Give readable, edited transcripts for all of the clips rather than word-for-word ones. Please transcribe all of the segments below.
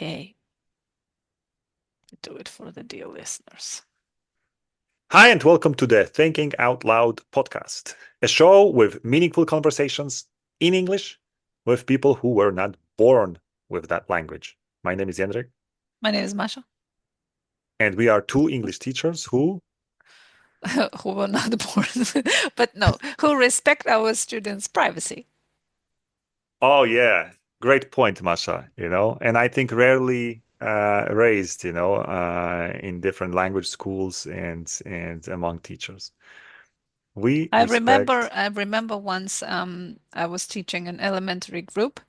Okay. Do it for the dear listeners. Hi, and welcome to the Thinking Out Loud podcast, a show with meaningful conversations in English with people who were not born with that language. My name is Jendrik, My name is Masha, and we are two English teachers who, who were not born, but no, who respect our students' privacy. oh, yeah, great point, Masha, and I think rarely raised, in different language schools and among teachers. We respect. I remember once I was teaching an elementary group.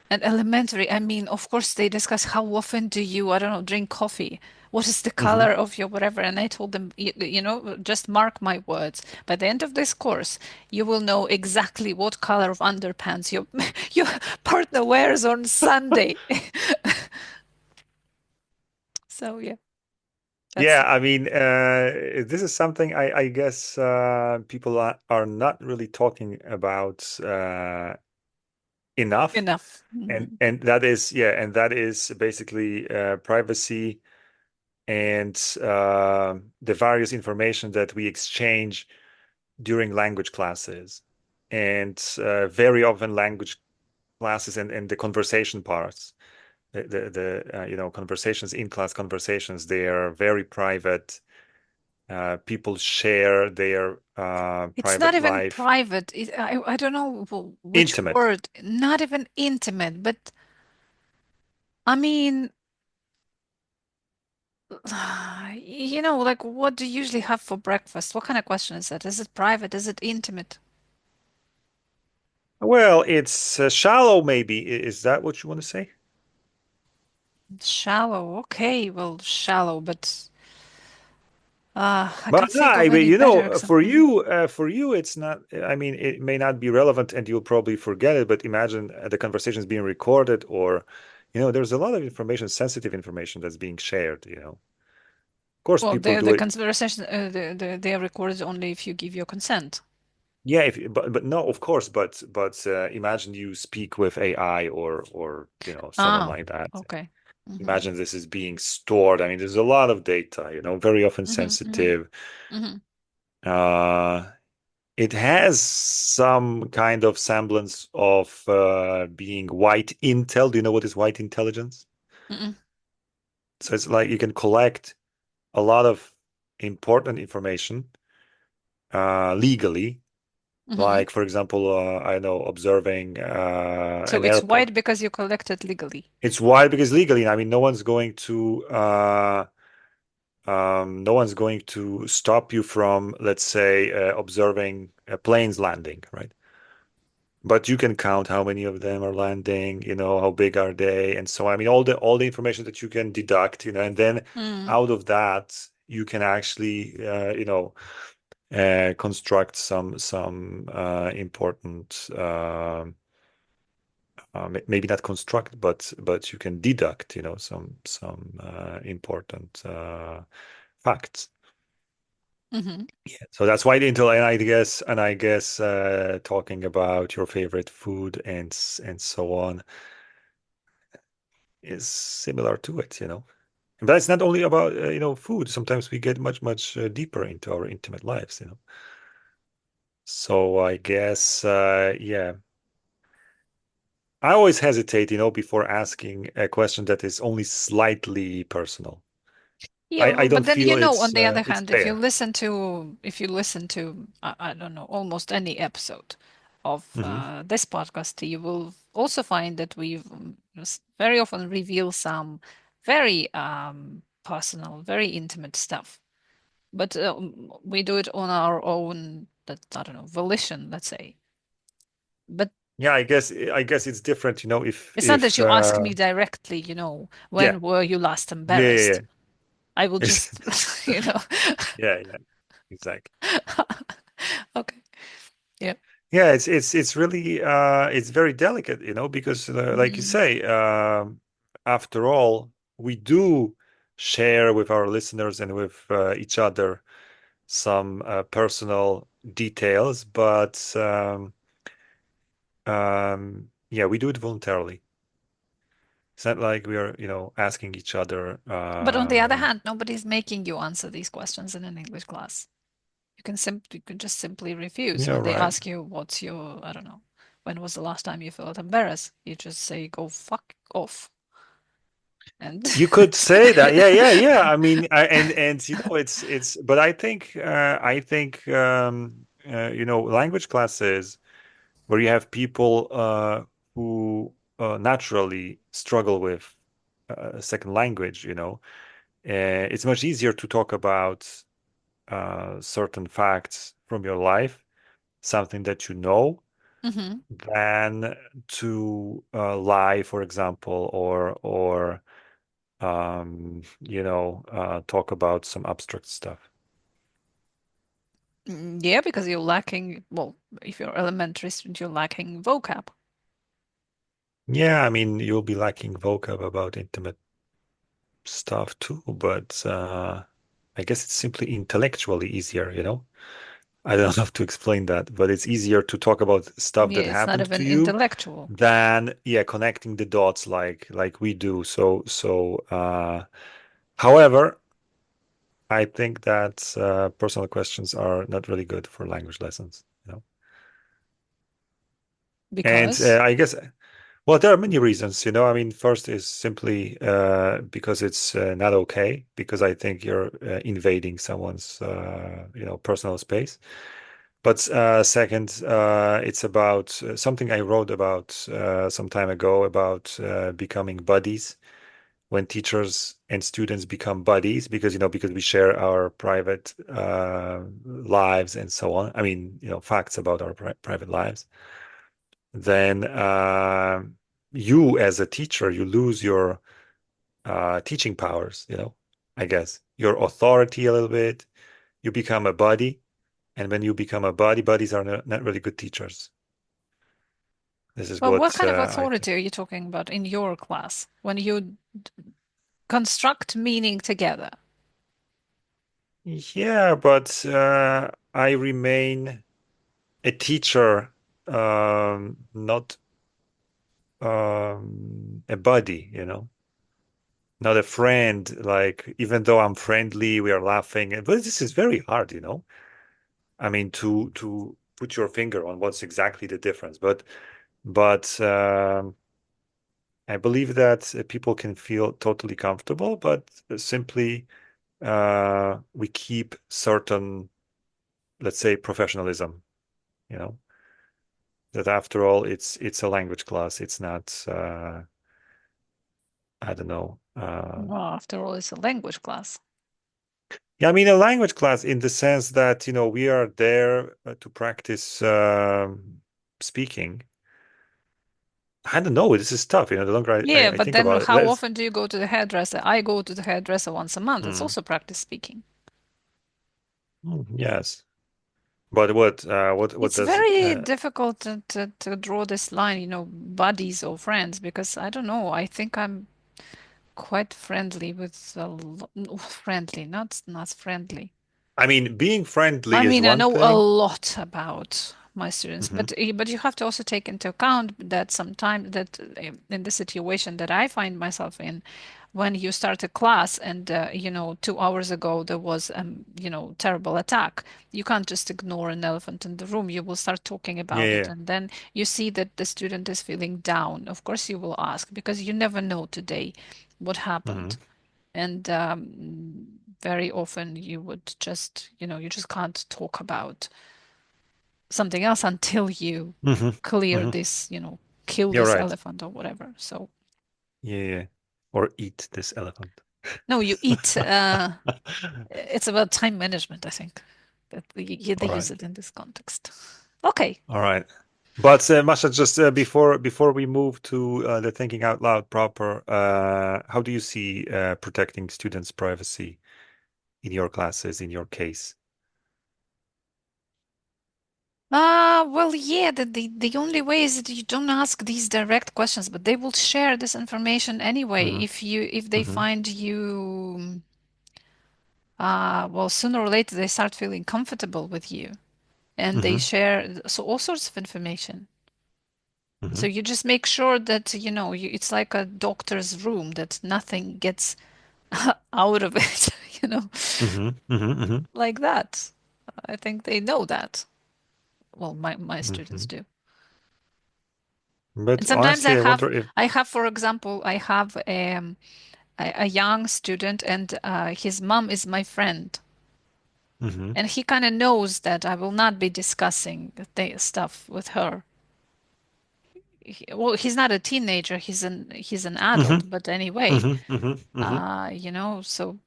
And elementary, I mean, of course, they discuss how often do you, I don't know, drink coffee? What is the Mhm. color of your whatever? And I told them, just mark my words. By the end of this course, you will know exactly what color of underpants your your partner wears on Sunday. So yeah, that's Yeah, I mean, this is something I guess people are not really talking about enough, enough. and that is and that is basically privacy and the various information that we exchange during language classes, and very often language classes and the conversation parts, the conversations in class conversations, they are very private. People share their It's not private even life, private. I don't know which intimate. word, not even intimate, but I mean, like what do you usually have for breakfast? What kind of question is that? Is it private? Is it intimate? Well, it's shallow, maybe. Is that what you want to say? Shallow. Okay, well, shallow, but I But can't think of but any better example. for you, it's not. I mean, it may not be relevant, and you'll probably forget it. But imagine the conversation is being recorded, or, there's a lot of information, sensitive information that's being shared. Of course, Well, people do the it. conversation they are recorded only if you give your consent. Yeah, but no, of course, but imagine you speak with AI or someone Ah, like that. okay. Mm-hmm. Imagine this is being stored. I mean, there's a lot of data, very often Mm-hmm. Mm-hmm. sensitive. Mm-hmm. Uh, it has some kind of semblance of being white intel. Do you know what is white intelligence? Mm-hmm. So it's like you can collect a lot of important information legally. Mm-hmm. Like, for example, I know observing So an it's airport. white because you collected legally. It's why because legally, I mean, no one's going to stop you from, let's say, observing planes landing, right? But you can count how many of them are landing, how big are they, and so on. I mean, all the information that you can deduct, and then Mm. out of that you can actually, construct some important. Maybe not construct, but you can deduct, some important facts. Mm-hmm. Yeah. So that's why the intel, and I guess talking about your favorite food and so on is similar to it. But it's not only about food. Sometimes we get much deeper into our intimate lives. So I guess yeah. I always hesitate, before asking a question that is only slightly personal. Yeah, I but don't then feel on the other it's hand, fair. if you listen to I don't know, almost any episode of Hmm. this podcast, you will also find that we've very often reveal some very personal, very intimate stuff. But we do it on our own, that I don't know, volition, let's say. But Yeah, I guess it's different, it's not that if you ask me directly, yeah. when were you last Yeah, yeah, embarrassed? I will yeah. just, you know. Yeah, yeah, exactly. Okay. Yeah. Yeah, it's really it's very delicate, because like you Mhm. say, after all, we do share with our listeners and with each other some personal details, but yeah, we do it voluntarily. It's not like we are, asking each other. But on the other hand, nobody's making you answer these questions in an English class. You can just simply refuse Yeah, when they right. ask you what's your, I don't know, when was the last time you felt embarrassed? You just say go fuck off. And You could say that. Yeah, yeah, yeah. I mean, and but I think language classes where you have people who naturally struggle with a second language, it's much easier to talk about certain facts from your life, something that you know, Mhm. than to lie, for example, or talk about some abstract stuff. Yeah, because you're lacking, well, if you're elementary student, you're lacking vocab. Yeah, I mean, you'll be lacking vocab about intimate stuff too, but I guess it's simply intellectually easier. I don't have to explain that, but it's easier to talk about stuff Yeah, that it's not happened to even you intellectual. than, yeah, connecting the dots like we do. However, I think that personal questions are not really good for language lessons. And Because, I guess, well, there are many reasons. I mean, first is simply because it's not okay, because I think you're invading someone's, personal space. But second, it's about something I wrote about some time ago about becoming buddies. When teachers and students become buddies, because we share our private lives and so on. I mean, facts about our private lives. Then you, as a teacher, you lose your teaching powers. I guess your authority a little bit. You become a buddy, and when you become a buddy, buddies are not really good teachers. This is well, what what kind of I think. authority are you talking about in your class when you construct meaning together? Yeah, but I remain a teacher, not a buddy. Not a friend. Like, even though I'm friendly, we are laughing, but this is very hard. I mean, to put your finger on what's exactly the difference, but I believe that people can feel totally comfortable, but simply we keep certain, let's say, professionalism. You know that after all, it's a language class. It's not. I don't know. Well, after all, it's a language class. Yeah, I mean, a language class in the sense that we are there to practice speaking. I don't know. This is tough. The longer Yeah, I but think then about it, how let's. often do you go to the hairdresser? I go to the hairdresser once a month. It's Hmm, also practice speaking. yes, but what It's does very difficult to draw this line, buddies or friends, because I don't know. I think I'm quite friendly with a lot, friendly, not friendly. I mean, being I friendly is mean, I one know a thing. lot about my students, Hmm. but you have to also take into account that sometimes that in the situation that I find myself in, when you start a class and 2 hours ago there was terrible attack, you can't just ignore an elephant in the room. You will start talking about it, Yeah. and then you see that the student is feeling down. Of course, you will ask because you never know today what happened. Hmm. And very often you would just, you just can't talk about something else until you Hmm. clear Hmm. this, kill You're this right. elephant or whatever. So, Yeah, yeah. Or eat this elephant. no, you eat. It's about time management, I think, that they All use right. it in this context. Okay. All right. But Masha, just before we move to the thinking out loud proper, how do you see protecting students' privacy in your classes, in your case? Well, yeah, the only way is that you don't ask these direct questions, but they will share this information anyway Hmm. if they Hmm. find you well, sooner or later they start feeling comfortable with you and they Hmm. share so all sorts of information. So hmm you just make sure that, it's like a doctor's room, that nothing gets out of it, hmm like that. I think they know that. Well, my students hmm do. And But sometimes honestly, I wonder if. for example, I have a young student, and his mom is my friend. hmm And he kind of knows that I will not be discussing the stuff with her. Well, he's not a teenager, he's an hmm adult, but anyway, hmm so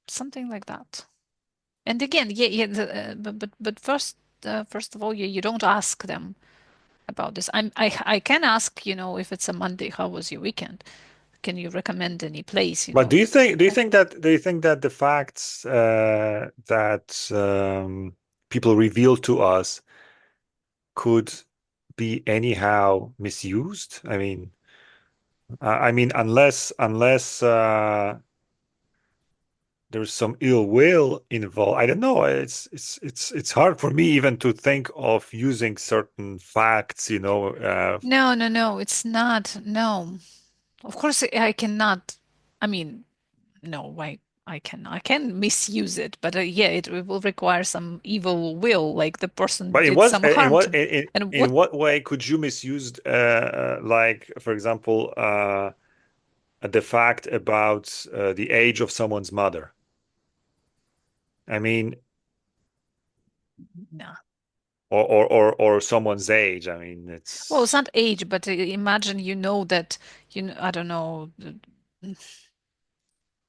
something like that. And again, yeah, yeah, but first of all, you don't ask them about this. I can ask, if it's a Monday, how was your weekend? Can you recommend any place, But do you think that the facts that people reveal to us could be anyhow misused? I mean, unless there's some ill will involved. I don't know. It's hard for me even to think of using certain facts, No, no, no, it's not. No. Of course, I cannot. I mean, no, I can misuse it, but yeah, it will require some evil will, like the person But in did what some in harm what to me. in And in what what way could you misuse, like, for example, the fact about the age of someone's mother? I mean, no. or someone's age. I mean, Well, it's it's not age, but imagine that, I don't know,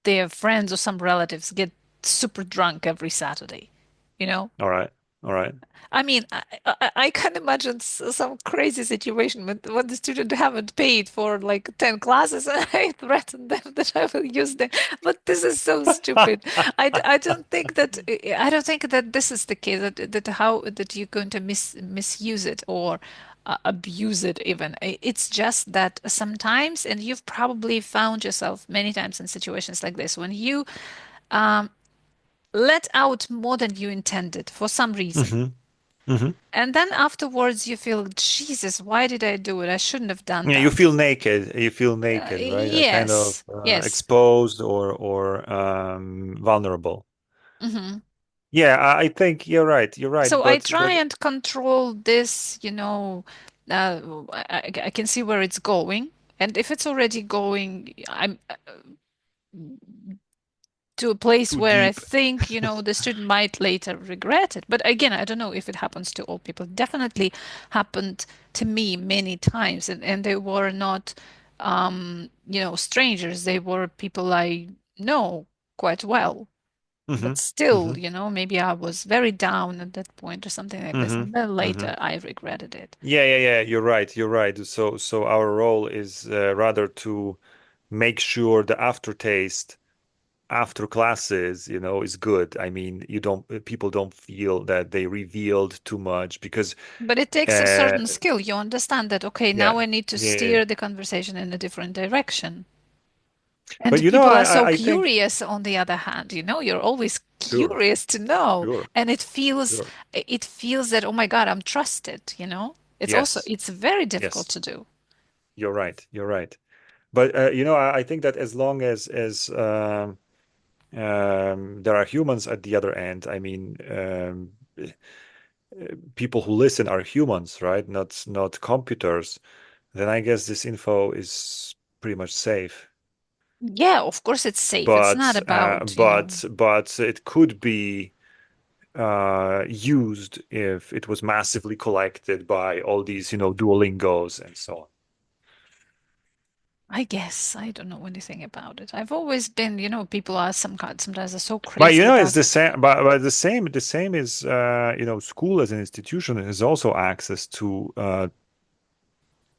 their friends or some relatives get super drunk every Saturday, you know? all right, all right. I mean, I can imagine some crazy situation when the student haven't paid for like 10 classes, and I threaten them that I will use them. But this is so stupid. I don't think that this is the case, that you're going to misuse it, or abuse it even. It's just that sometimes, and you've probably found yourself many times in situations like this, when you um, let out more than you intended for some reason. hmm hmm And then afterwards, you feel, Jesus, why did I do it? I shouldn't have done Yeah, you that. feel naked. You feel naked, right? A kind of Yes, yes. exposed or vulnerable. Hmm. Yeah, I think you're right. You're right. So I But try and control this, I can see where it's going. And if it's already going, I'm to a place too where I deep. think, the student might later regret it. But again, I don't know if it happens to all people. It definitely happened to me many times, and they were not, strangers. They were people I know quite well. hmm But still, hmm maybe I was very down at that point or something like this. hmm And then hmm later I regretted it. Yeah, yeah, yeah. You're right. You're right. So our role is rather to make sure the aftertaste after classes, is good. I mean, you don't people don't feel that they revealed too much because But it takes a uh certain skill. You understand that, okay, now yeah, I need to yeah, yeah. steer the conversation in a different direction. But And people I are so I think curious on the other hand, you're always sure, curious to know. sure, And sure. it feels that, oh my God, I'm trusted, Yes, it's very difficult yes. to do. You're right. You're right. But I think that as long as there are humans at the other end, I mean, people who listen are humans, right? Not computers. Then I guess this info is pretty much safe. Yeah, of course it's safe. It's not But about, it could be used if it was massively collected by all these, Duolingos and so on. I guess I don't know anything about it. I've always been, people are sometimes are so But crazy it's about the same. But the same is school as an institution has also access to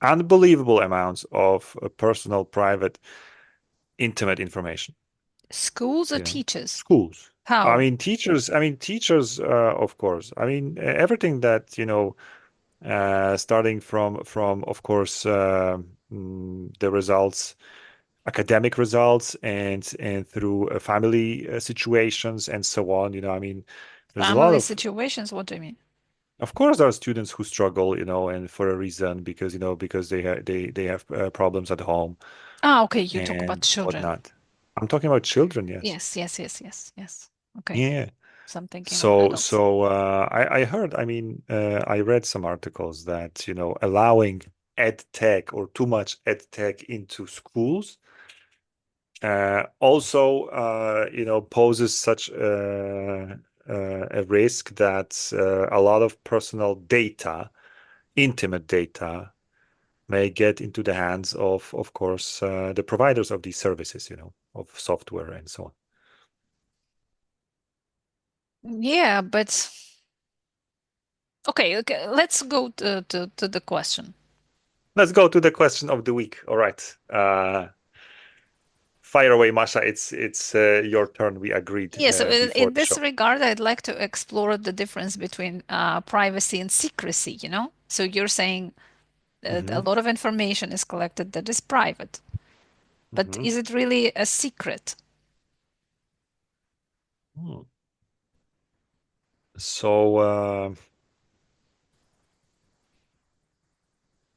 unbelievable amounts of personal, private, intimate information. schools or You know, teachers. schools. I How? mean, teachers. I mean, teachers. Of course. I mean, everything that starting from of course the results, academic results, and through family situations and so on. I mean, there's a lot Family of situations? What do you mean? Of course, there are students who struggle, and for a reason because because they have problems at home Ah, okay, you talk about and children. whatnot. I'm talking about children, yes. Yes, yes, yes, yes, yes. Okay. Yeah. So I'm thinking of So adults. so I heard, I read some articles that, allowing ed tech or too much ed tech into schools also poses such a risk that a lot of personal data, intimate data, may get into the hands of course, the providers of these services, of software and so on. Yeah, but okay, okay, let's go to the question. Let's go to the question of the week. All right. Fire away, Masha. It's your turn. We agreed Yeah, so before in the this show. regard, I'd like to explore the difference between privacy and secrecy, you know? So you're saying a Hmm. lot of information is collected that is private, but Hmm. is it really a secret? Hmm. So,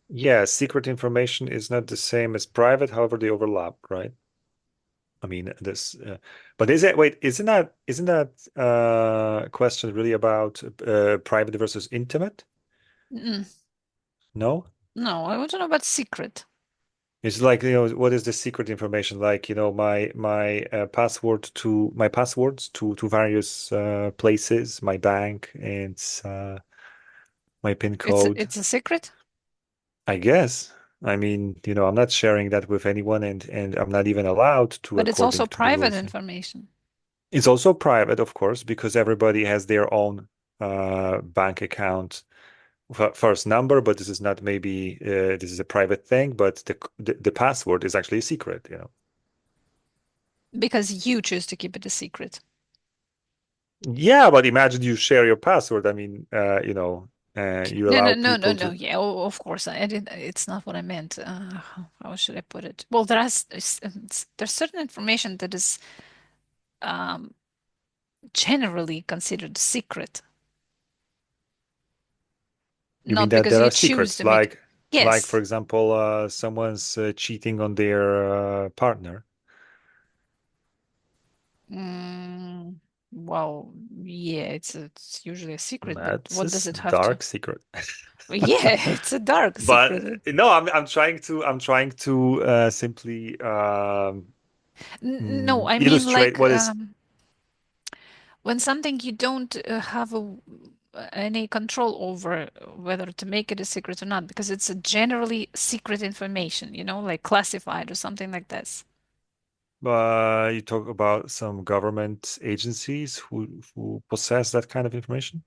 yeah, secret information is not the same as private. However, they overlap, right? But wait, isn't that question really about private versus intimate? Mm, No? no, I want to know about secret. It's like, what is the secret information? Like, my passwords to various places, my bank, and my PIN code. It's a secret, I guess. I'm not sharing that with anyone, and I'm not even allowed to, but it's according also to the private rules. information. It's also private, of course, because everybody has their own bank account first number, but this is not, maybe this is a private thing, but the password is actually a secret. Because you choose to keep it a secret. Yeah, but imagine you share your password. You No, no, allow no, no, people no. to. Yeah, of course. I didn't. It's not what I meant. How should I put it? Well, there's certain information that is um, generally considered secret, You mean not that because there you are choose secrets, to make. like for Yes. example, someone's cheating on their partner. Mm, well, yeah, it's usually a secret, but That's a what does it have to? dark secret. Yeah, it's a dark But secret. no, I'm trying to simply No, I mean illustrate like what is. when something you don't have any control over whether to make it a secret or not, because it's a generally secret information, you know, like classified or something like this. You talk about some government agencies who possess that kind of information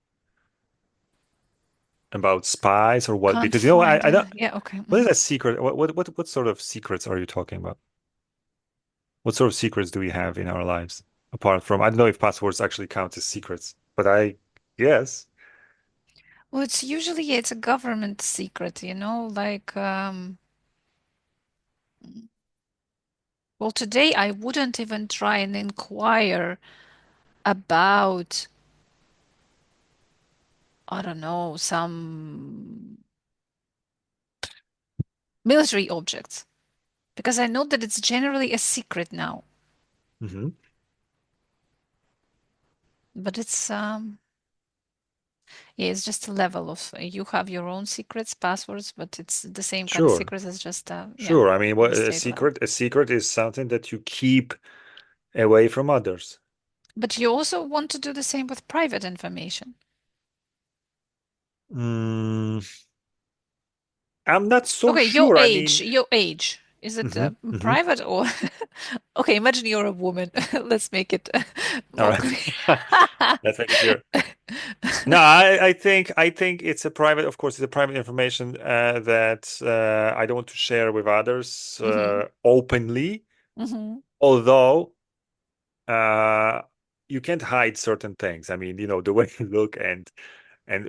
about spies or what? Can't Because find I don't. yeah, okay. What is Mhm. a secret? What sort of secrets are you talking about? What sort of secrets do we have in our lives apart from? I don't know if passwords actually count as secrets, but I guess. Well, it's usually it's a government secret, you know, like well, today I wouldn't even try and inquire about, I don't know, some military objects because I know that it's generally a secret now. Hmm. But yeah, it's just a level of you have your own secrets, passwords, but it's the same kind of Sure, secrets as just yeah, sure. I mean, on what a a state level. secret? A secret is something that you keep away from others. But you also want to do the same with private information. Mm, I'm not so Okay, sure. I mean, your age. Is it hmm, hmm. private or okay, imagine you're a woman. Let's make it All more right. clear. Let's make it clear. No, I think it's a private, of course, it's a private information that I don't want to share with others Hmm. openly. Hmm. Although uh, you can't hide certain things. I mean, the way you look, and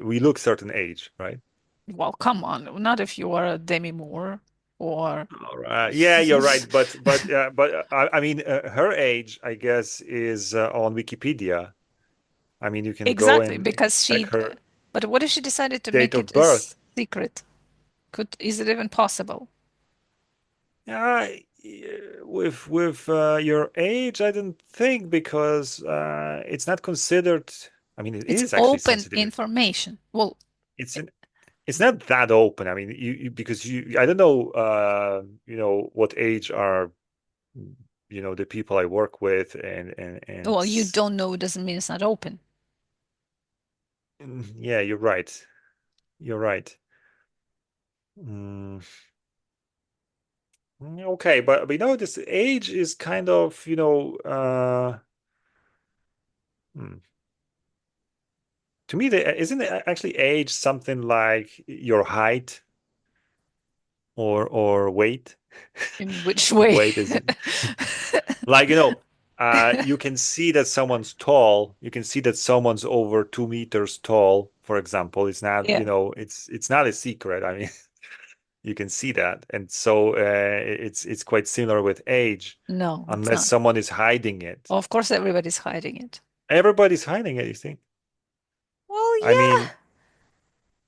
we look certain age, right? Well, come on, not if you are a Demi Moore or All right. Yeah, you're right. But I mean, her age, I guess, is on Wikipedia. I mean, you can go exactly and because check she her. But what if she decided to Date make of it a birth. secret? Is it even possible? Uh, with your age, I don't think because it's not considered. I mean, it It's is actually open sensitive. information. Well, It's it's not that open. I mean, because I don't know, what age are, the people I work with, well, you don't know doesn't mean it's not open. yeah, you're right. You're right. Mm, okay, but this age is kind of, hmm. To me, isn't it actually age something like your height or weight? In which way? Weight is like, you can see that someone's tall. You can see that someone's over 2 meters tall, for example. It's not, Yeah. it's not a secret. I mean, you can see that. And so it's quite similar with age, No, it's unless not. someone is hiding it. Of course, everybody's hiding it. Everybody's hiding it, you think? Well, I yeah. mean,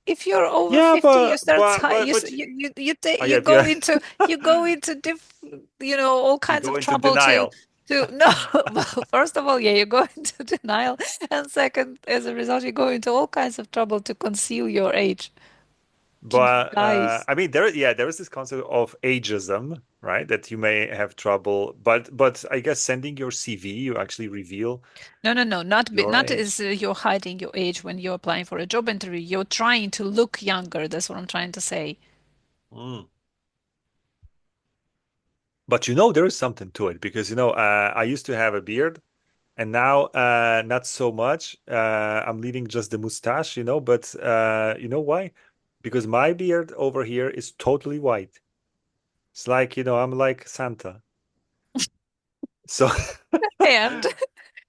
If you're over yeah, 50, you start oh, you yeah, go yeah, into all you kinds go of into trouble to denial. no. Well, first of all, yeah, you go into denial, and second, as a result, you go into all kinds of trouble to conceal your age, to But disguise. I mean, there is this concept of ageism, right? That you may have trouble, but I guess sending your CV, you actually reveal No, no, no, your not age. as you're hiding your age when you're applying for a job interview. You're trying to look younger. That's what I'm trying to say. Mm. But there is something to it because I used to have a beard, and now not so much. I'm leaving just the mustache, but you know why? Because my beard over here is totally white. It's like, I'm like Santa. So And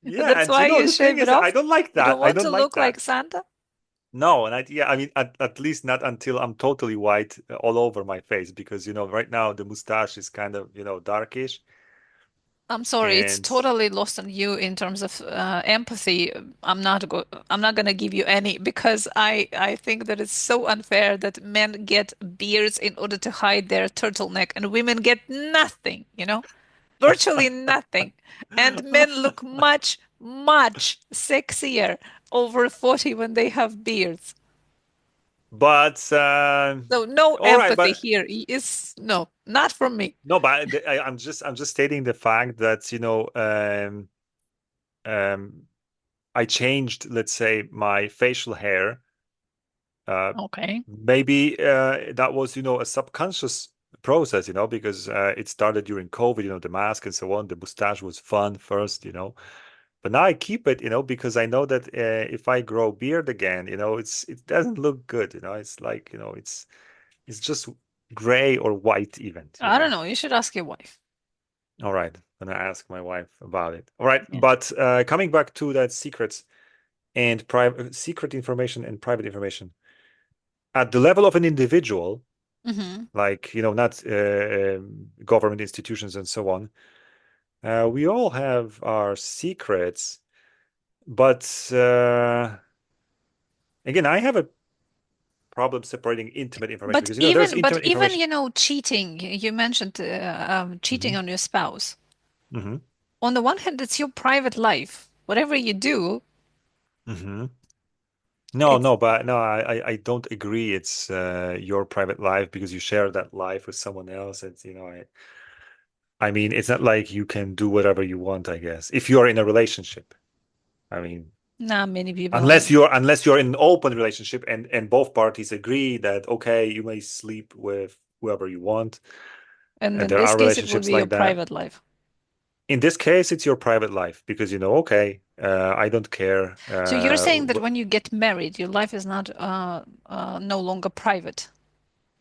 yeah, that's and why you the thing shave it is, I off. don't like You that. don't I want to don't like look like that. Santa. No, and I mean, at least not until I'm totally white all over my face, because right now the mustache is kind of darkish, I'm sorry, it's and totally lost on you in terms of empathy. I'm not gonna give you any because I think that it's so unfair that men get beards in order to hide their turtleneck and women get nothing, virtually nothing. And men look much, much sexier over 40 when they have beards. but So no all right, empathy but here. Is no, not from me. no, but I'm just stating the fact that um I changed, let's say, my facial hair. Okay. Maybe that was, a subconscious process, because it started during COVID, the mask and so on. The mustache was fun first, but now I keep it, because I know that if I grow beard again, it doesn't look good, It's like, it's just gray or white even, I don't know. You should ask your wife. All right, I'm gonna ask my wife about it. All right, Yeah. but coming back to that secret information and private information at the level of an individual, Hmm. like not government institutions and so on. We all have our secrets, but again, I have a problem separating intimate information because there's But intimate even, information. cheating, you mentioned cheating Hmm. on your spouse. Hmm. On the one hand, it's your private life. Whatever you do, Hmm. No, it's no, but no, I don't agree. It's your private life because you share that life with someone else. It's I mean, it's not like you can do whatever you want, I guess, if you're in a relationship. I mean, not many unless people. you're in an open relationship and both parties agree that okay, you may sleep with whoever you want, And and in there this are case, it would relationships be your like that. private life. In this case, it's your private life because okay, I don't care. So you're saying that when you get married, your life is not no longer private.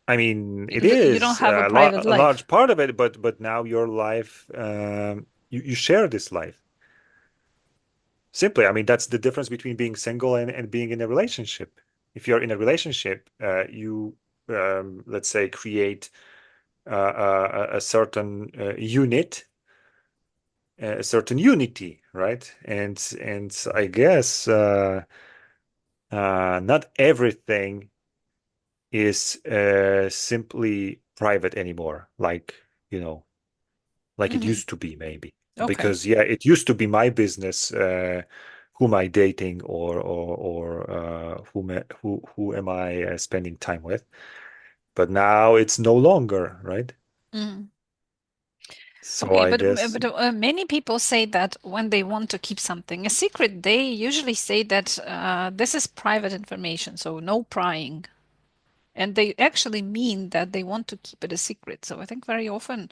I mean, it You don't is have a private a life. large part of it, but now your life, you share this life. Simply, I mean, that's the difference between being single and being in a relationship. If you're in a relationship, you let's say create a certain unit, a certain unity, right? And I guess not everything is simply private anymore, like it Hmm. used to be, maybe. Okay. Because yeah, it used to be my business, who am I dating, or who am I spending time with. But now it's no longer, right? Mm. So Okay, I but guess many people say that when they want to keep something a secret, they usually say that this is private information, so no prying. And they actually mean that they want to keep it a secret. So I think very often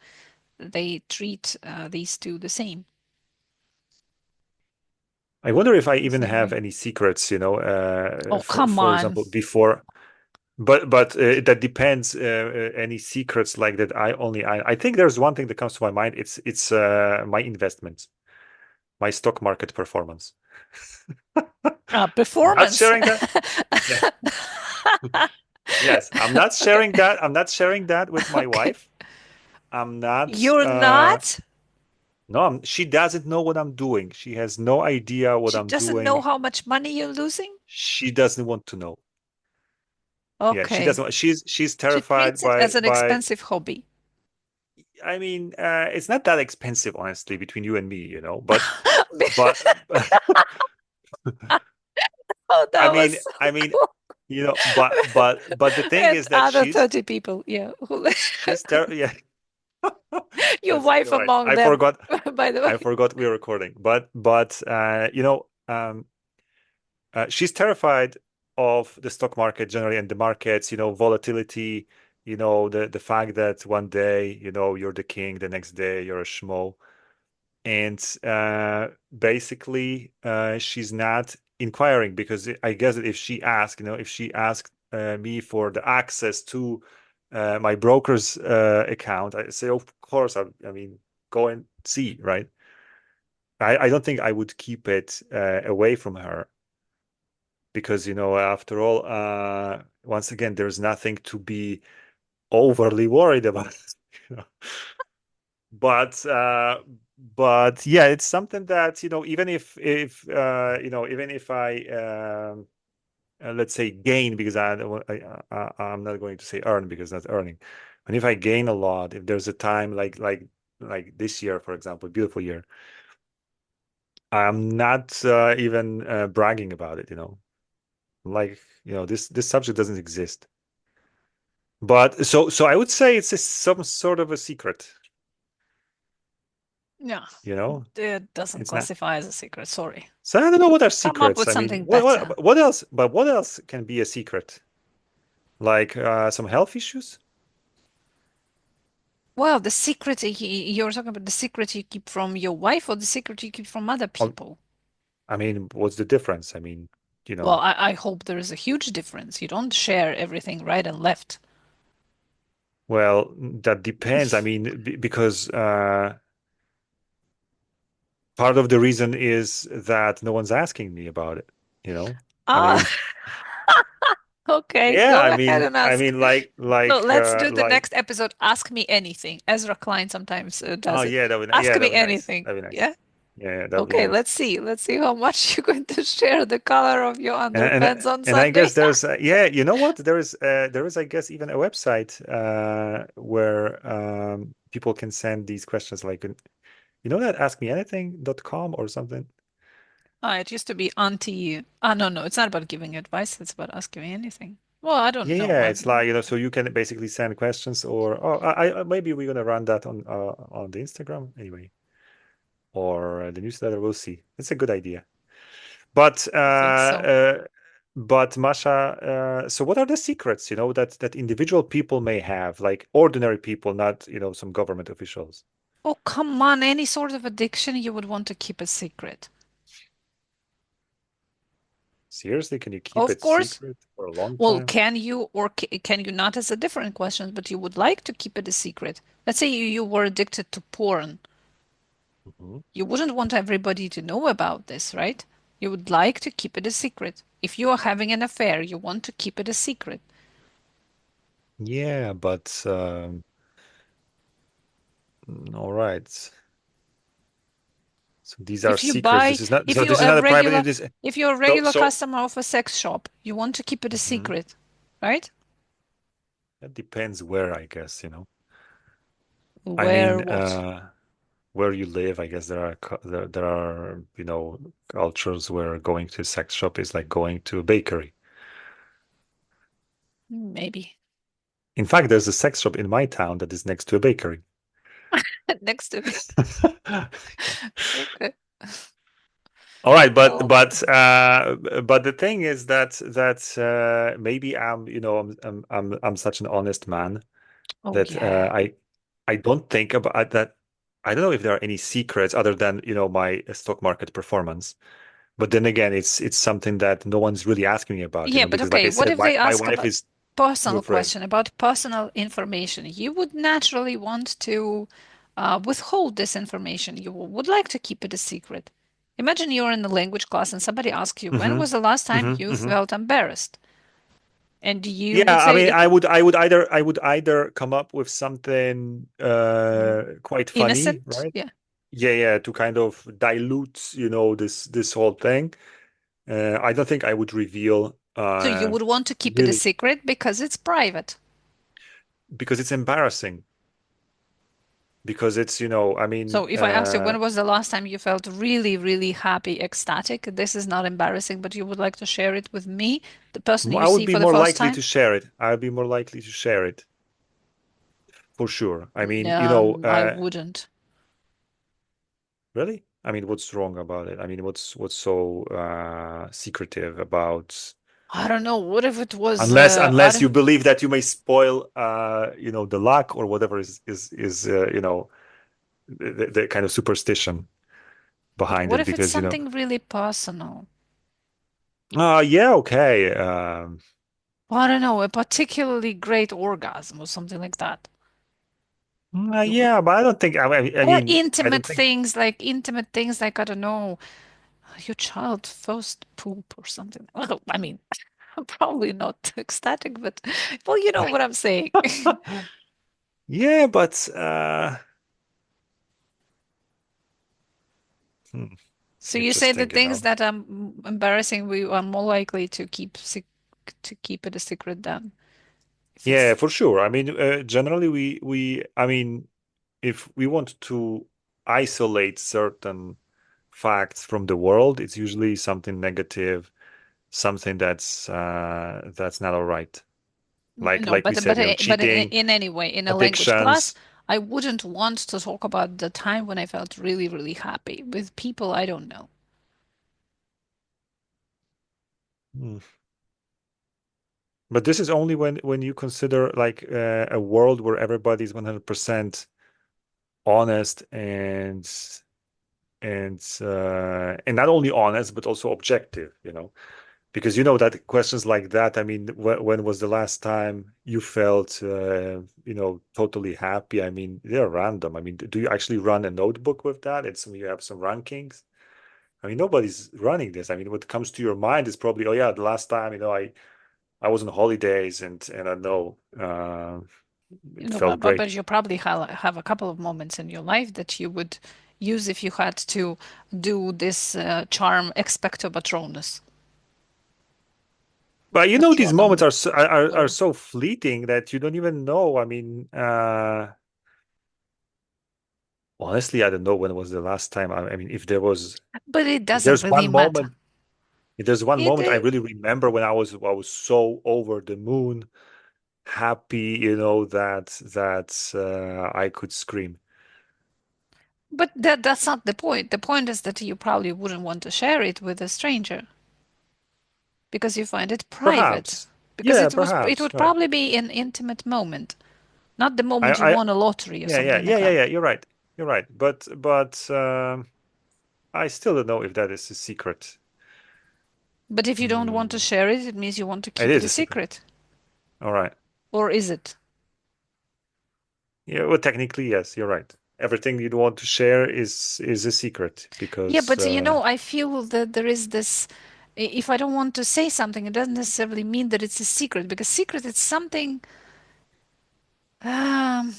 they treat these two the same. I wonder if I even Same have way. any secrets, Oh, come for on. example, before. But that depends. Any secrets like that? I think there's one thing that comes to my mind. It's my investments, my stock market performance. I'm not Performance. sharing that. Yeah. Yes, I'm not Okay. sharing that. I'm not sharing that with my Okay. wife. I'm not. You're not? No, she doesn't know what I'm doing. She has no idea what She I'm doesn't know doing. how much money you're losing? She doesn't want to know. Yeah, she Okay. doesn't. She's She terrified treats it by as an by. expensive hobby. I mean, it's not that expensive, honestly, between you and me, but Oh, I that mean, was so I mean, cool. but the thing And is that other 30 people, yeah. she's ter yeah, Your wife you're right. among them, by the I way. forgot we were recording. But she's terrified of the stock market generally, and the markets, volatility, the fact that one day, you're the king, the next day you're a schmo. And basically, she's not inquiring, because I guess that if she asked me for the access to my broker's account, I say, of course, I mean, go and see, right? I don't think I would keep it away from her, because, after all, once again, there's nothing to be overly worried about. you know. But yeah, it's something that, even if I, let's say, gain, because I'm not going to say earn, because that's earning. And if I gain a lot, if there's a time like this year, for example, beautiful year, I'm not even bragging about it. Like, this subject doesn't exist. But so I would say it's some sort of a secret. Yeah, You know, it doesn't it's not. classify as a secret. Sorry. So I don't know what are Come up secrets. with I mean, something better. what else? But what else can be a secret? Like some health issues? Well, the secret you're talking about the secret you keep from your wife or the secret you keep from other Or, people? I mean, what's the difference? I mean, you Well, know, I hope there is a huge difference. You don't share everything right and left. well, that depends. I mean, because part of the reason is that no one's asking me about it. You know, I Ah, mean, okay, yeah, go ahead and I ask. mean, So let's do the like. next episode. Ask me anything. Ezra Klein sometimes Oh does it. yeah, Ask me that'd be nice. anything. That'd be nice. Yeah. Yeah, that'd be Okay, nice. let's see. Let's see how much you're going to share the color of your And underpants on and I Sunday. guess there's yeah, you know what? There is, I guess, even a website where people can send these questions, like, that askmeanything.com or something. It used to be auntie. Ah, no, no, it's not about giving advice. It's about asking me anything. Well, I don't Yeah, know. yeah, it's like, so you can basically send questions, or maybe we're gonna run that on the Instagram anyway, or the newsletter. We'll see. It's a good idea. But I think so. Masha, so what are the secrets, that individual people may have, like ordinary people, not, some government officials? Oh, come on. Any sort of addiction you would want to keep a secret. Seriously, can you keep Of it course. secret for a long Well, time? can you or can you not is a different question, but you would like to keep it a secret. Let's say you were addicted to porn. Mhm. You wouldn't want everybody to know about this, right? You would like to keep it a secret. If you are having an affair, you want to keep it a secret. Yeah, but all right. So these are If you secrets. buy, This is not, if so you're this is a not a private, regular, this, if you're a so, regular so, customer of a sex shop, you want to keep it a Mhm. secret, right? That depends where, I guess, you know. I Where mean, what? where you live, I guess there are, cultures where going to a sex shop is like going to a bakery. Maybe. In fact, there's a sex shop in my town that is next to a bakery. Next to it. Yeah. Okay. All right, but Well, but but the thing is that maybe I'm such an honest man oh that yeah. I don't think about that. I don't know if there are any secrets other than my stock market performance. But then again, it's something that no one's really asking me about, Yeah, but because like okay, I what said, if my they my ask wife about is personal right. question, about personal information? You would naturally want to withhold this information. You would like to keep it a secret. Imagine you're in the language class and somebody asks you, when Hmm. was the last time Hmm. you Hmm. felt embarrassed? And you would Yeah, I say mean, it I would either come up with something quite funny, innocent. right? Yeah. Yeah, to kind of dilute, this whole thing. I don't think I would reveal So you would want to keep it a really, secret because it's private. because it's embarrassing. Because it's, I mean, So if I ask you, when was the last time you felt really, really happy, ecstatic? This is not embarrassing, but you would like to share it with me, the person you I would see be for the more first likely time? to share it. I'd be more likely to share it for sure. I mean, I wouldn't. really? I mean, what's wrong about it? I mean, what's so secretive about, I don't know. What if it was, unless I unless you don't, believe that you may spoil the luck or whatever is the kind of superstition but behind what it, if it's because something really personal? yeah, okay, I don't know, a particularly great orgasm or something like that. You would, yeah, but I don't think I or mean I don't think intimate things like, I don't know, your child first poop or something. Well, I mean, probably not ecstatic, but well, you know what I'm saying. yeah, but hmm, So you say the interesting, things that are embarrassing, we are more likely to to keep it a secret than if Yeah, it's for sure. I mean, generally, I mean, if we want to isolate certain facts from the world, it's usually something negative, something that's not all right. no, Like we said, but cheating, in any way, in a language class, addictions. I wouldn't want to talk about the time when I felt really, really happy with people I don't know. Hmm. But this is only when you consider like a world where everybody's 100% honest and not only honest but also objective, because that questions like that, I mean, when was the last time you felt totally happy? I mean, they're random. I mean, do you actually run a notebook with that? You have some rankings. I mean, nobody's running this. I mean, what comes to your mind is probably, oh yeah, the last time, I was on holidays and I know You it know, felt great. but you probably have a couple of moments in your life that you would use if you had to do this charm expecto patronus. But But these you're moments not. are So, so fleeting that you don't even know. I mean, honestly, I don't know when was the last time. I mean, but it if doesn't there's really one matter. moment, if there's one It, moment I really remember when I was so over the moon, happy, that I could scream. but that's not the point. The point is that you probably wouldn't want to share it with a stranger because you find it private. Perhaps, Because yeah, it perhaps, would right. probably be an intimate moment, not the moment you I, won a lottery or yeah, yeah, something yeah, like yeah, that. yeah. You're right. You're right. But I still don't know if that is a secret. But if you don't want to Hmm. share it, it means you want to It keep it is a a secret. secret. All right. Or is it? Yeah, well, technically, yes, you're right. Everything you want to share is a secret Yeah, because but I feel that there is this, if I don't want to say something, it doesn't necessarily mean that it's a secret, because secret is something, um,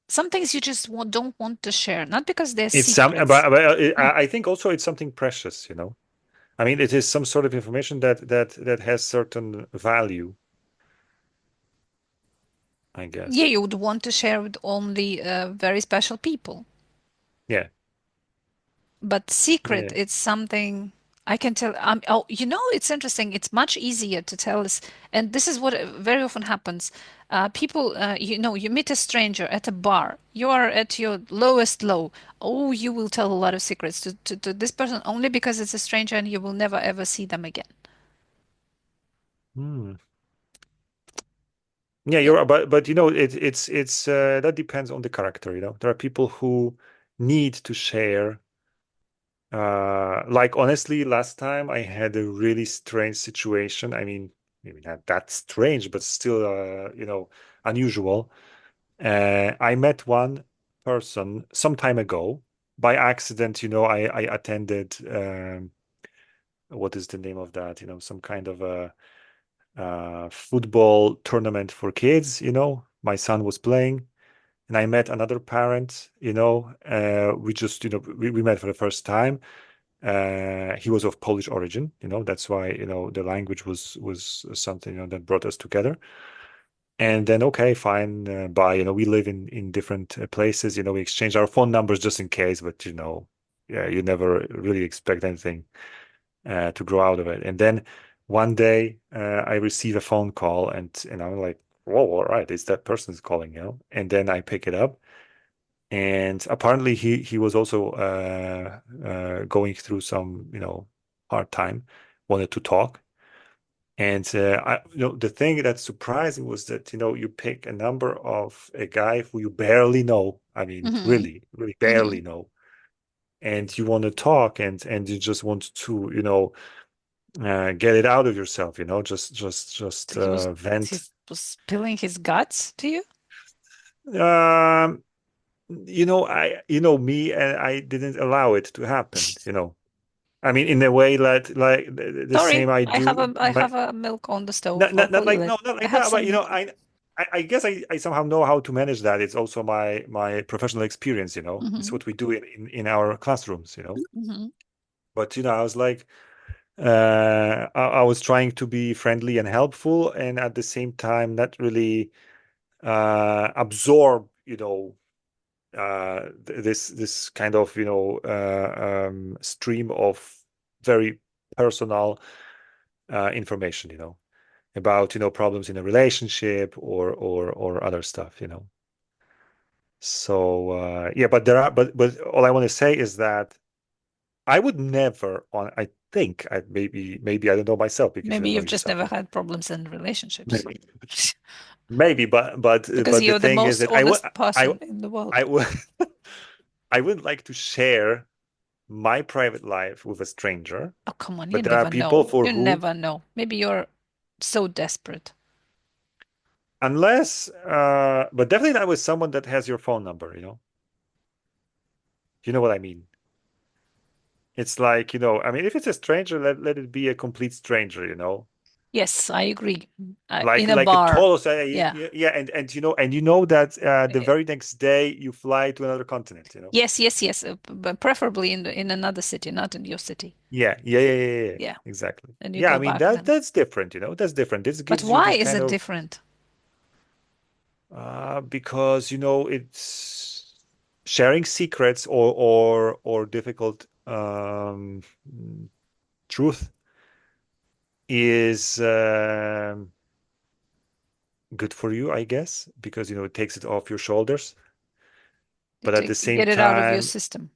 some things you just don't want to share, not because they're It's some, secrets. Mm. I think also it's something precious, you know. I mean, it is some sort of information that has certain value, I Yeah, guess. you would want to share with only very special people. Yeah, But secret, yeah. it's something I can tell. Oh, it's interesting. It's much easier to tell us, and this is what very often happens. People, you meet a stranger at a bar. You are at your lowest low. Oh, you will tell a lot of secrets to this person only because it's a stranger and you will never ever see them again. Hmm. Yeah, It, but it's that depends on the character, you know. There are people who need to share. Like honestly, last time I had a really strange situation. I mean, maybe not that strange, but still, unusual. I met one person some time ago by accident. You know, I attended what is the name of that? You know, some kind of a football tournament for kids. You know, my son was playing, and I met another parent. You know, we just we met for the first time. He was of Polish origin. You know, that's why the language was something that brought us together. And then, okay, fine, bye. You know, we live in different places. You know, we exchange our phone numbers just in case, but yeah, you never really expect anything to grow out of it. And then one day, I receive a phone call, and I'm like, whoa, all right, it's that person's calling, you know. And then I pick it up, and apparently he was also going through some hard time, wanted to talk. And the thing that's surprising was that you pick a number of a guy who you barely know. I mean, hmm really, really hmm barely know, and you want to talk, and you just want to get it out of yourself. Just So he vent. was spilling his guts to you? Um, me, and I didn't allow it to happen. I mean, in a way that like the Sorry, same I I do. have a milk on the stove. Not, I'll not, not call you like later. no, not I like have that. But some milk. I guess I somehow know how to manage that. It's also my professional experience. It's hmm what we do in our classrooms. hmm But I was like, I was trying to be friendly and helpful, and at the same time, not really absorb, this kind of stream of very personal information. About problems in a relationship or other stuff. So yeah, but there are but all I want to say is that I would never on I think I maybe I don't know myself because Maybe you've you just never suffer. had problems in relationships Maybe maybe because but the you're the thing is most that honest I person in the I world. would I wouldn't like to share my private life with a stranger, Oh, come on, you but there are never people know. for You whom never know. Maybe you're so desperate. unless but definitely not with someone that has your phone number. You know what I mean? It's like, I mean, if it's a stranger, let it be a complete stranger. Yes, I agree. Like In a like a bar. total Yeah. yeah, and that the Eh, very next day you fly to another continent. Yes, yes, yes. But preferably in another city, not in your city. Yeah, yeah, yeah, yeah, yeah, Yeah. exactly. And you Yeah, I go mean back that then. that's different. That's different. This But gives you why this is kind it of different? because it's sharing secrets or difficult truth is good for you, I guess, because it takes it off your shoulders. You But at the take same get it out of your time, system.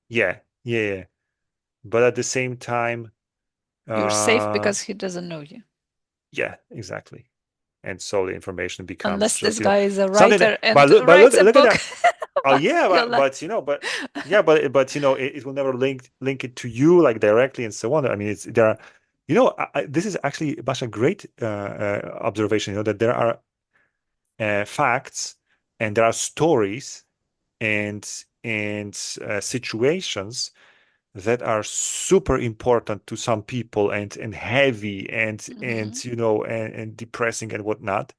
yeah, yeah, yeah. But at the same time, You're safe uh, because he doesn't know you. yeah, exactly. And so the information becomes Unless this just guy is a something that. writer and But look writes a look at book that. Oh yeah, about your but life. but yeah, but it will never link it to you like directly and so on. I mean, it's there are, this is actually Basha great observation. That there are facts and there are stories and situations that are super important to some people and heavy and hmm and depressing and whatnot,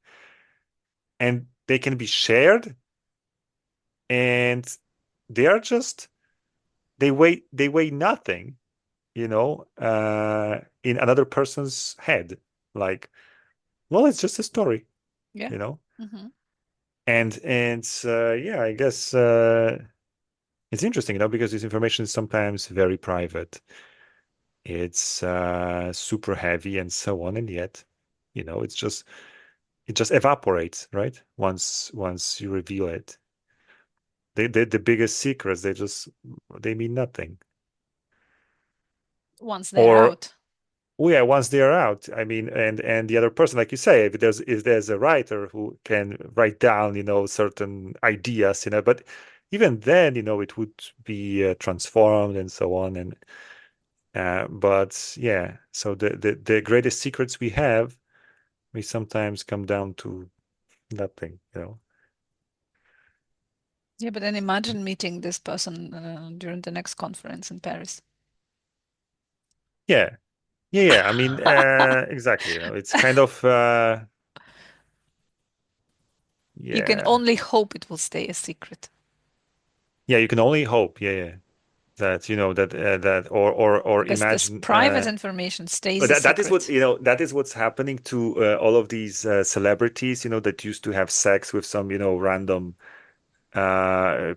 and they can be shared and they are just they weigh nothing, in another person's head. Like, well, it's just a story, Yeah. you know. Hmm. And yeah, I guess it's interesting, because this information is sometimes very private. It's super heavy and so on, and yet, it just evaporates, right? Once you reveal it. The biggest secrets, they mean nothing. Once they're Or, out. oh yeah, once they are out, I mean, and the other person, like you say, if there's a writer who can write down, certain ideas, but even then, it would be transformed and so on. And but yeah, so the greatest secrets we have, we sometimes come down to nothing. Yeah, but then imagine meeting this person during the next conference in Paris. Yeah, yeah, yeah. I mean, exactly. It's kind of You can yeah, only hope it will stay a secret. yeah. You can only hope. Yeah, yeah. That or Because this imagine. private information stays But a that is what secret. that is what's happening to all of these celebrities, that used to have sex with some, random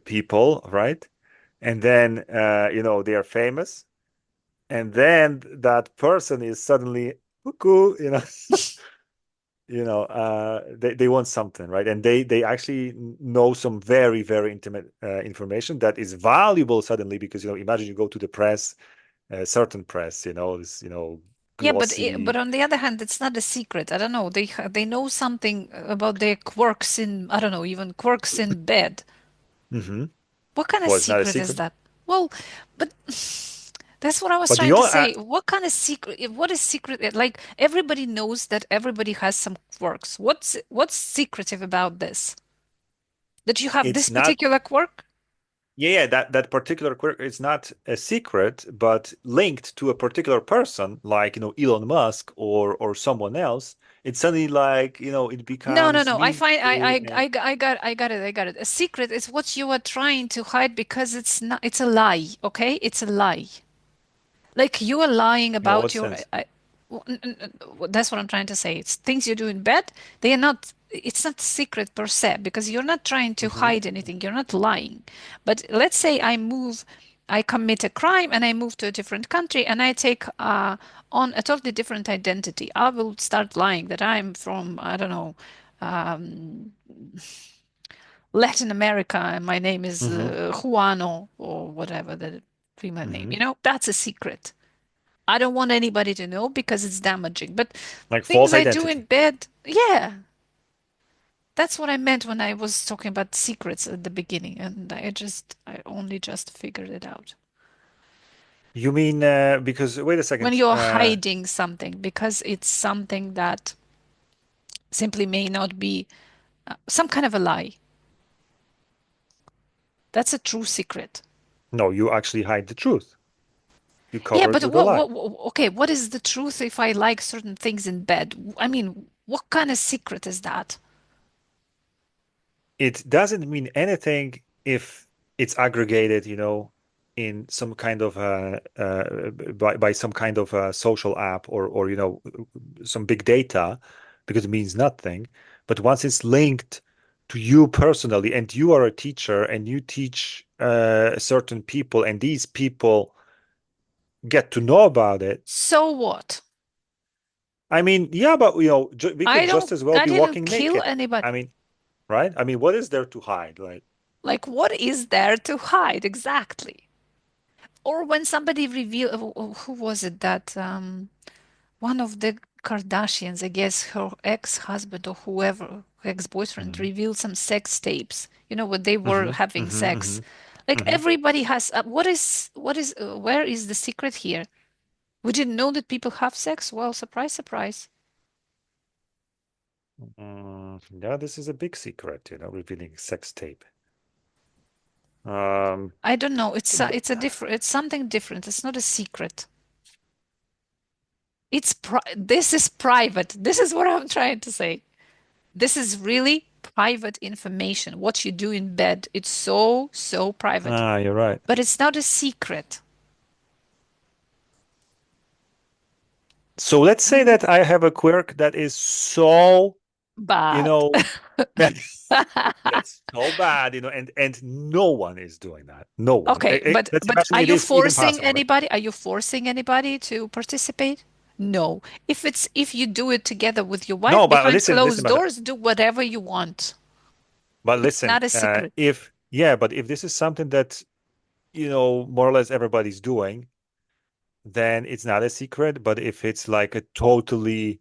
people, right? And then they are famous, and then that person is suddenly cuckoo, they want something, right? And they actually know some very, very intimate information that is valuable suddenly, because imagine you go to the press, certain press, this Yeah, glossy. but on the other hand, it's not a secret. I don't know. They know something about their quirks in, I don't know, even quirks in bed. Hmm. What kind of Was not a secret is secret. that? Well, but that's what I was But trying to say. What kind of secret? What is secret? Like everybody knows that everybody has some quirks. What's secretive about this? That you have this it's not. particular quirk? Yeah, yeah, that particular quirk is not a secret, but linked to a particular person, like Elon Musk or someone else. It's suddenly like it No, no, becomes no. I find meaningful. And I got it. A secret is what you are trying to hide because it's not, it's a lie, okay? It's a lie. Like you are lying in what about your sense? that's what I'm trying to say. It's things you do in bed. They are not, it's not secret per se because you're not trying to Hmm. hide anything. You're not lying. But let's say I commit a crime and I move to a different country and I take on a totally different identity. I will start lying that I'm from, I don't know, um, Latin America and my name is Hmm. Juano or whatever the female name. Hmm. That's a secret. I don't want anybody to know because it's damaging. But Like things false I do in identity. bed, yeah, that's what I meant when I was talking about secrets at the beginning. And I only just figured it out. You mean because wait a When second. you're hiding something because it's something that simply may not be some kind of a lie. That's a true secret. No, you actually hide the truth. You Yeah, cover it but with a lie. okay, what is the truth if I like certain things in bed? I mean, what kind of secret is that? It doesn't mean anything if it's aggregated, in some kind of by some kind of a social app, or some big data, because it means nothing. But once it's linked to you personally, and you are a teacher and you teach certain people, and these people get to know about it. So what? I mean, yeah, but we could just as well I be didn't walking kill naked. anybody. I mean, right? I mean, what is there to hide? Like, Like, what is there to hide exactly? Or when somebody reveal, who was it that one of the Kardashians, I guess her ex-husband or whoever, ex-boyfriend, mhm. revealed some sex tapes, when they were Hmm. having Hmm. sex. Hmm. Like Hmm. everybody has, where is the secret here? We didn't know that people have sex. Well, surprise, surprise. Yeah, this is a big secret, revealing sex tape. Um, I don't know. but It's a different. It's something different. It's not a secret. This is private. This is what I'm trying to say. This is really. private information. What you do in bed, it's so, so private. Ah, you're right. But it's not a secret. So let's say Mm. that I have a quirk that is so, you Bad. know, that's so bad, and no one is doing that. No one. Okay, Let's but imagine are it you is even forcing possible, right? anybody? Are you forcing anybody to participate? No. If you do it together with your wife No, but behind listen, closed doors, do whatever you want. but It's listen. not a secret. But if this is something that more or less everybody's doing, then it's not a secret. But if it's like a totally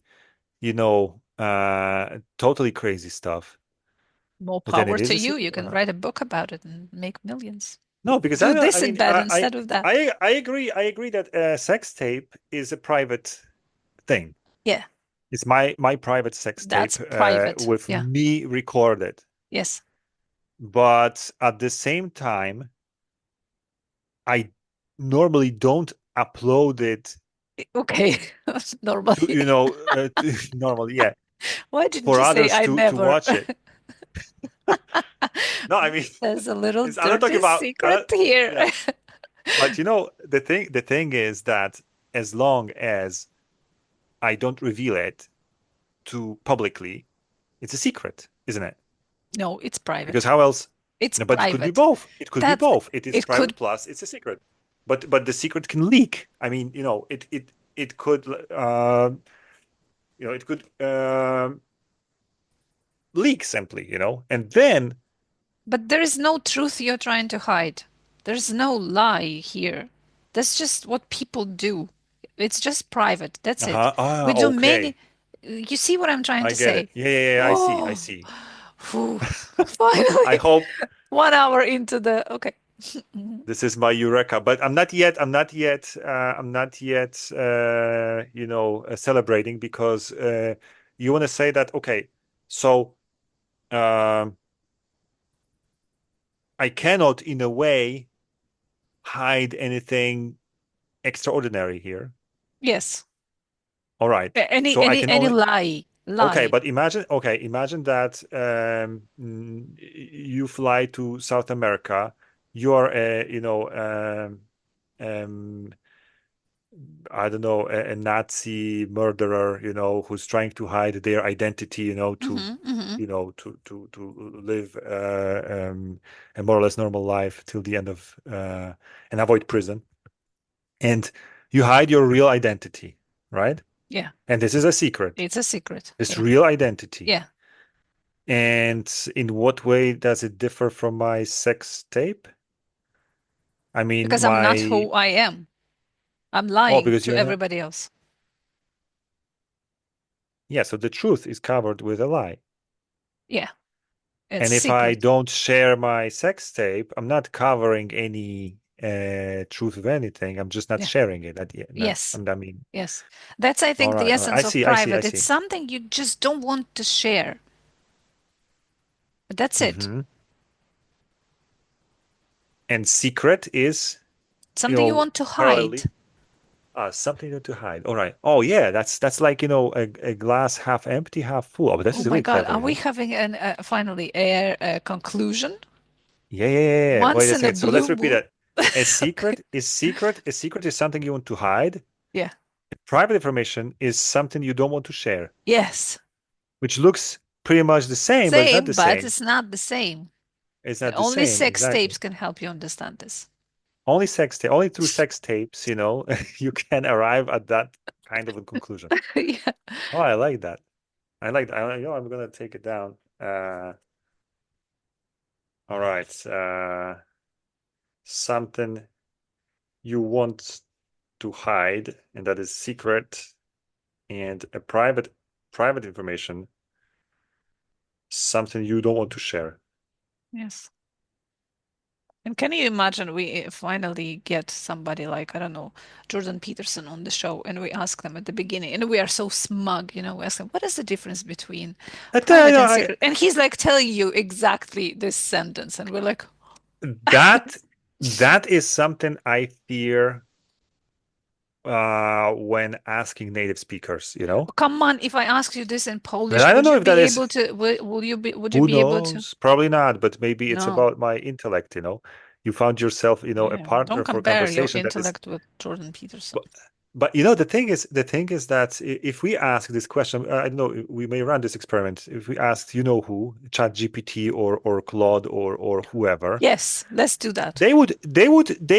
crazy stuff, More then power it is to a you. secret You or can not? write a book about it and make millions. No, because Do I this in mean, bed instead of that. I agree. I agree that sex tape is a private thing. Yeah, It's my private sex that's tape private. with Yeah. me recorded. Yes. But at the same time, I normally don't upload it Okay. to, Normally. normally, yeah, Why didn't for you say others I to never? watch it. No, I mean, There's a little I'm not talking dirty about, secret here. yeah. But the thing is that as long as I don't reveal it to publicly, it's a secret, isn't it? No, it's Because private. how else? It's No, but it could be private. both. It could be That's both. It is it could, private plus it's a secret. But the secret can leak. I mean, it could it could leak simply, and then but there is no truth you're trying to hide. There's no lie here. That's just what people do. It's just private. That's it. We do many. okay. You see what I'm trying I to get say? it. Yeah, yeah, yeah, I see. I Oh, see. phew. I Finally, hope 1 hour into the. Okay. this is my eureka, but I'm not yet celebrating because you want to say that, okay, so um, I cannot, in a way, hide anything extraordinary here. Yes. All right. Any So I any can any only, lie, okay, lie. but imagine that you fly to South America. You are um, I don't know, a Nazi murderer, who's trying to hide their identity, Hmm, hmm. to live a more or less normal life till the end of and avoid prison. And you hide your real identity, right? Yeah, And this is a secret, it's a secret. this Yeah, real identity. yeah. And in what way does it differ from my sex tape? I mean, Because I'm not who I am. I'm lying because to you're not, everybody else. yeah, so the truth is covered with a lie. Yeah, it's And if I secret. don't share my sex tape, I'm not covering any truth of anything. I'm just not Yeah. sharing it. Yes. I mean, Yes. That's, I all think, the right, all right. I essence of see, I see, I private. It's see. something you just don't want to share. But that's it. Hmm. And secret is, Something you want to hide. parallelly, something to hide. All right. Oh yeah, that's like, a glass half empty, half full. Oh, but this Oh is my really God. clever, Are we having an finally a conclusion? Yeah, yeah, yeah, yeah. Wait Once a in a second. So let's blue repeat moon? that. A secret is something you want to hide. Yeah. Private information is something you don't want to share, Yes. which looks pretty much the same, but it's not the Same, but same. it's not the same. It's not the Only same, sex tapes exactly. can help you understand this. Only through sex tapes, you can arrive at that kind of a conclusion. Yeah. Oh, I like that. I like that. I'm gonna take it down. All right. Something you want to hide, and that is secret, and a private information, something you don't want to share. Yes. And can you imagine we finally get somebody like, I don't know, Jordan Peterson on the show, and we ask them at the beginning, and we are so smug, we ask them, what is the difference between I tell private you, and secret? And he's like telling you exactly this sentence, and we're like, that that is something I fear when asking native speakers, you know? Come on, if I ask you this in And Polish, I don't would know you if that be is, able to, would you who be able to? knows? Probably not, but maybe it's No. about my intellect, you know? You found yourself, a Yeah, don't partner for compare your conversation that is, intellect with Jordan Peterson. but, the thing is that if we ask this question, I don't know, we may run this experiment. If we ask, you know who, ChatGPT or Claude or whoever, Yes, let's do that. they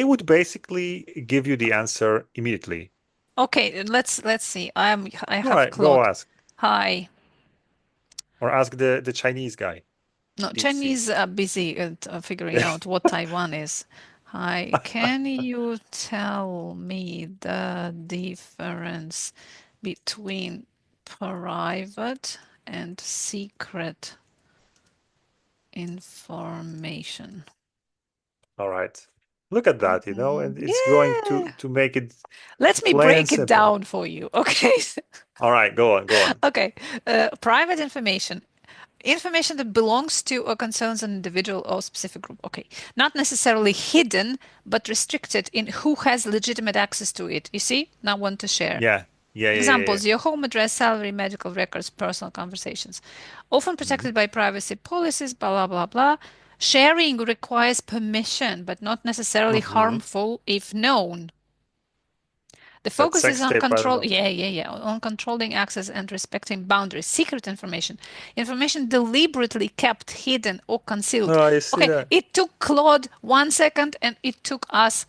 would basically give you the answer immediately. Okay, let's see. I All have right, go Claude. ask. Hi. Or ask the Chinese guy, No, deep sea. Chinese are busy at figuring out what Taiwan is. Hi, can you tell me the difference between private and secret information? All right. Look at that, and it's going Yeah. to make it Let me plain and break it simple. down for you. Okay. All right, go on, go on. Okay. Private information. Information that belongs to or concerns an individual or specific group. Okay. Not necessarily hidden, but restricted in who has legitimate access to it. You see? Not one to share. Yeah, yeah, yeah, yeah, yeah. Examples, your home address, salary, medical records, personal conversations. Often Mm-hmm. protected by privacy policies, blah, blah, blah, blah. Sharing requires permission, but not necessarily Mm-hmm. harmful if known. The That focus is sex on tape, I don't control, know. yeah, on controlling access and respecting boundaries. Secret information, information deliberately kept hidden or concealed. Oh, you see Okay, that? it took Claude 1 second and it took us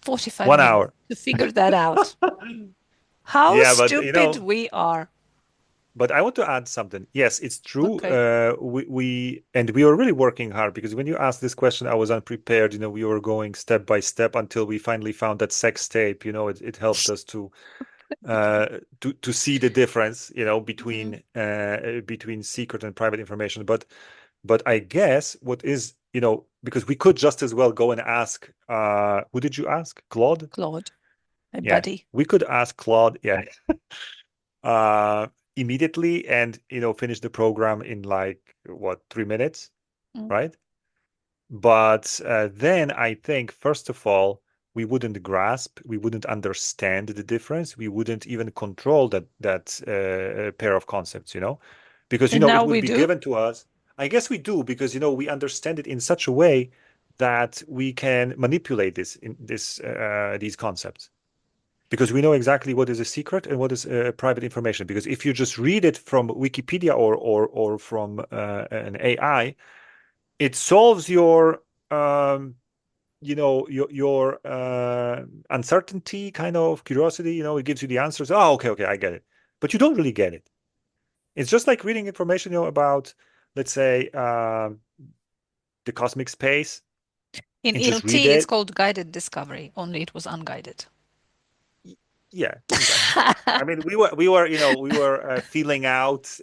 45 One minutes hour. to figure that out. How Yeah, but stupid we are. I want to add something. Yes, it's true. Okay. We were really working hard because when you asked this question, I was unprepared. We were going step by step until we finally found that sex tape. It helped us to see the difference, Mhm. between secret and private information. But I guess what is, because we could just as well go and ask, who did you ask? Claude? Claude, my Yeah, buddy. we could ask Claude, yeah, uh, immediately and, finish the program in like what, 3 minutes, Mm. right? But then I think, first of all, we wouldn't understand the difference. We wouldn't even control that pair of concepts, because And it now would we be do. given to us. I guess we do because we understand it in such a way that we can manipulate these concepts because we know exactly what is a secret and what is private information. Because if you just read it from Wikipedia or from an AI, it solves your uncertainty, kind of curiosity. It gives you the answers. Oh, okay, okay, I get it. But you don't really get it. It's just like reading information, about, let's say, the cosmic space, In and just read ELT, it's it. called guided discovery, only it was unguided. Yeah, exactly. I mean, we were feeling out,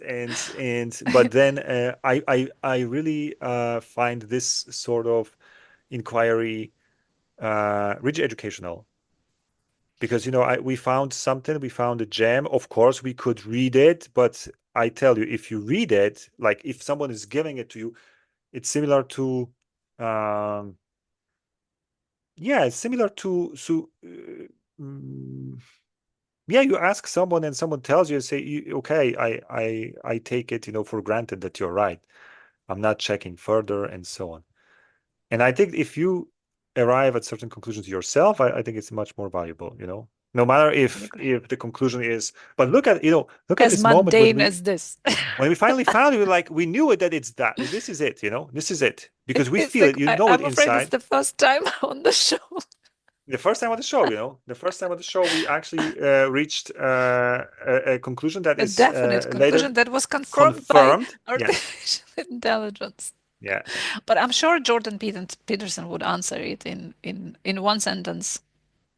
but then I really find this sort of inquiry really educational because we found something, we found a gem. Of course, we could read it, but I tell you, if you read it, like if someone is giving it to you, it's similar to, um, yeah, it's similar to mm, yeah, you ask someone and someone tells you, say, okay, I take it, for granted that you're right. I'm not checking further and so on. And I think if you arrive at certain conclusions yourself, I think it's much more valuable, no matter I if agree. if the conclusion is, but look at As this moment mundane as this. when we finally found it, like we knew it that it's that this is it, this is it because we It's feel like it, you know it I'm afraid it's inside. the first time on the show. The first time on the show, the first time on the show, we actually reached a conclusion that A is definite later conclusion that was confirmed by confirmed. Yeah, artificial intelligence. yeah, But I'm sure Jordan Peterson would answer it in one sentence,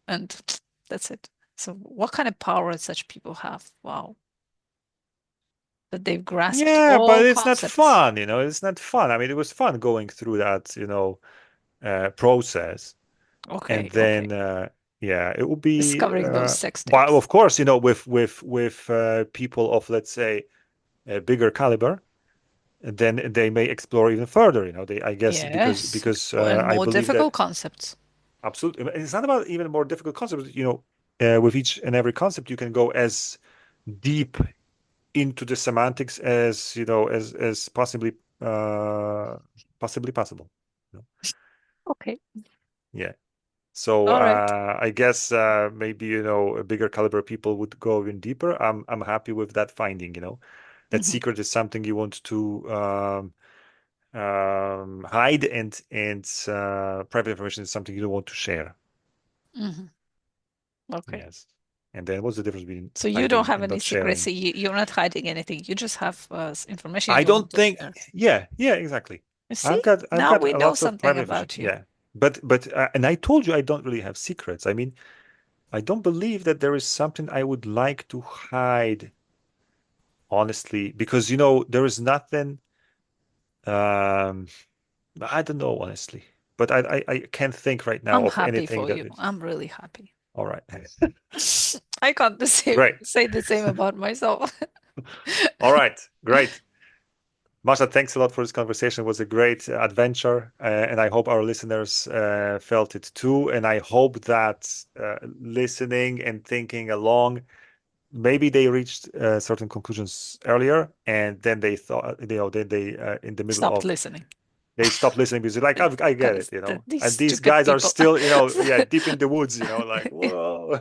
and that's it. So, what kind of power such people have? Wow, that they've grasped yeah. all But it's not concepts. fun, It's not fun. I mean, it was fun going through that, process, and Okay, okay. then yeah, it will be. Discovering those sex But tapes. of course, with people of, let's say, a bigger caliber, then they may explore even further. I guess because Yes, explore and I more believe difficult that. concepts. Absolutely. And it's not about even more difficult concepts. with each and every concept, you can go as deep into the semantics as as uh, possibly possible. You know? Okay. Yeah. So All right. I guess maybe a bigger caliber people would go even deeper. I'm happy with that finding. That Hmm. secret is something you want to hide, and private information is something you don't want to share. Hmm. Okay. Yes. And then what's the difference between So you don't hiding have and any not secrets. sharing? You're not hiding anything. You just have information I you don't want to think. share. Yeah, yeah, exactly. You see? I've Now got we a know lots of something private information. about you. Yeah, but and I told you I don't really have secrets. I mean, I don't believe that there is something I would like to hide, honestly, because there is nothing. Um, I don't know, honestly, but I can't think right now I'm of happy anything for that you. is I'm really happy. all right. I can't the same, Great. say the same about myself. All right. Great. Masha, thanks a lot for this conversation. It was a great adventure, and I hope our listeners felt it too. And I hope that listening and thinking along, maybe they reached certain conclusions earlier, and then they thought, then they in the middle Stopped of listening. they stopped listening because they're like, I get it, These And these stupid guys are people. still, yeah, deep in the woods, like, whoa.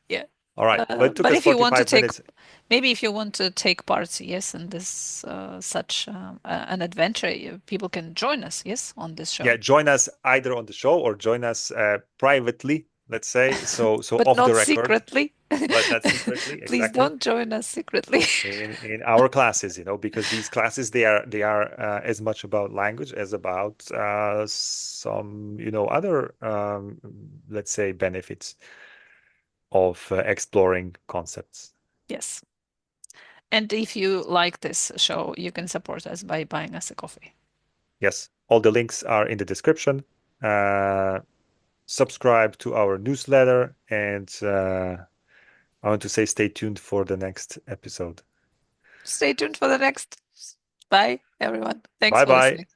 Yeah. All right, but it took But us if you want to 45 take, minutes. maybe if you want to take part, yes, in this such an adventure, people can join us, yes, on this Yeah, show, join us either on the show or join us privately, let's say, so but off the not record, secretly. but not secretly, Please exactly. don't join us secretly. In our classes, because these classes they are as much about language as about some other let's say benefits of exploring concepts. Yes. And if you like this show, you can support us by buying us a coffee. Yes, all the links are in the description. Uh, Subscribe to our newsletter, and I want to say stay tuned for the next episode. Stay tuned for the next. Bye, everyone. Thanks Bye for bye. listening.